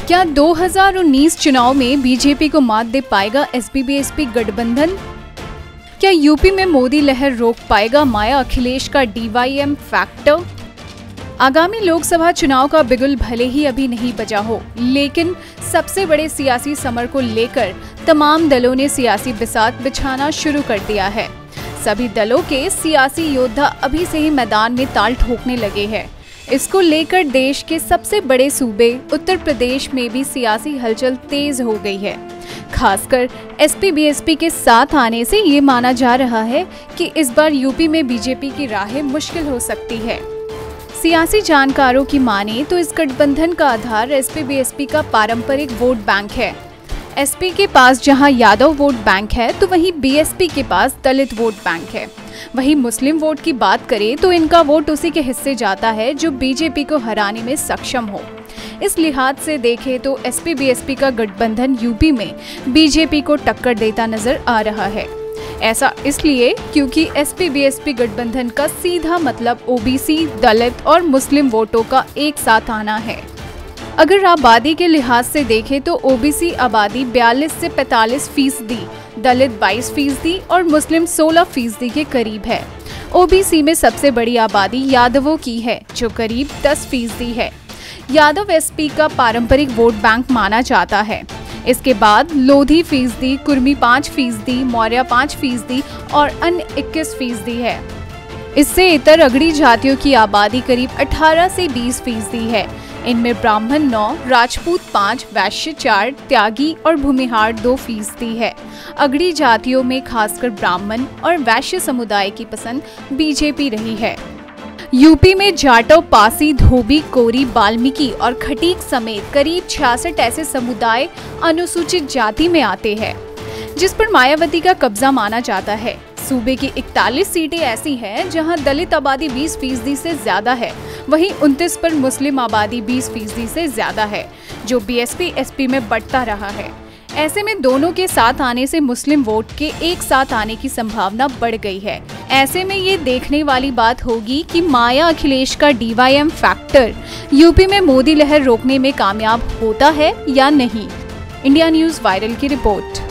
क्या 2019 चुनाव में बीजेपी को मात दे पाएगा एसपी-बीएसपी गठबंधन? क्या यूपी में मोदी लहर रोक पाएगा माया अखिलेश का डीवाईएम फैक्टर? आगामी लोकसभा चुनाव का बिगुल भले ही अभी नहीं बजा हो, लेकिन सबसे बड़े सियासी समर को लेकर तमाम दलों ने सियासी बिसात बिछाना शुरू कर दिया है। सभी दलों के सियासी योद्धा अभी से ही मैदान में ताल ठोकने लगे हैं। इसको लेकर देश के सबसे बड़े सूबे उत्तर प्रदेश में भी सियासी हलचल तेज हो गई है। खासकर एसपी-बीएसपी के साथ आने से ये माना जा रहा है कि इस बार यूपी में बीजेपी की राहें मुश्किल हो सकती है। सियासी जानकारों की माने तो इस गठबंधन का आधार एसपी-बीएसपी का पारंपरिक वोट बैंक है। एसपी के पास जहां यादव वोट बैंक है, तो वहीं बीएसपी के पास दलित वोट बैंक है। वहीं मुस्लिम वोट की बात करें तो इनका वोट उसी के हिस्से जाता है जो बीजेपी को हराने में सक्षम हो। इस लिहाज से देखें तो एसपी-बीएसपी का गठबंधन यूपी में बीजेपी को टक्कर देता नजर आ रहा है। ऐसा इसलिए क्योंकि एसपी-बीएसपी गठबंधन का सीधा मतलब ओबीसी, दलित और मुस्लिम वोटों का एक साथ आना है। अगर आबादी के लिहाज से देखें तो ओबीसी आबादी 42 से 45%, दलित 22% और मुस्लिम 16% के करीब है। ओबीसी में सबसे बड़ी आबादी यादवों की है जो करीब 10% है। यादव एसपी का पारंपरिक वोट बैंक माना जाता है। इसके बाद लोधी फीसदी, कुर्मी 5%, मौर्य 5% और अन्य 21% है। इससे इतर अगड़ी जातियों की आबादी करीब 18 से 20% है। इनमें ब्राह्मण 9, राजपूत 5, वैश्य 4, त्यागी और भूमिहार 2% है। अगड़ी जातियों में खासकर ब्राह्मण और वैश्य समुदाय की पसंद बीजेपी रही है। यूपी में जाटव, पासी, धोबी, कोरी, वाल्मीकि और खटीक समेत करीब 66 ऐसे समुदाय अनुसूचित जाति में आते हैं, जिस पर मायावती का कब्जा माना जाता है। सूबे की 41 सीटें ऐसी हैं जहां दलित आबादी 20% से ज्यादा है, वहीं 29 पर मुस्लिम आबादी 20% से ज्यादा है, जो बीएसपी एसपी में बढ़ता रहा है। ऐसे में दोनों के साथ आने से मुस्लिम वोट के एक साथ आने की संभावना बढ़ गई है। ऐसे में ये देखने वाली बात होगी कि माया अखिलेश का डीवाईएम फैक्टर यूपी में मोदी लहर रोकने में कामयाब होता है या नहीं। इंडिया न्यूज़ वायरल की रिपोर्ट।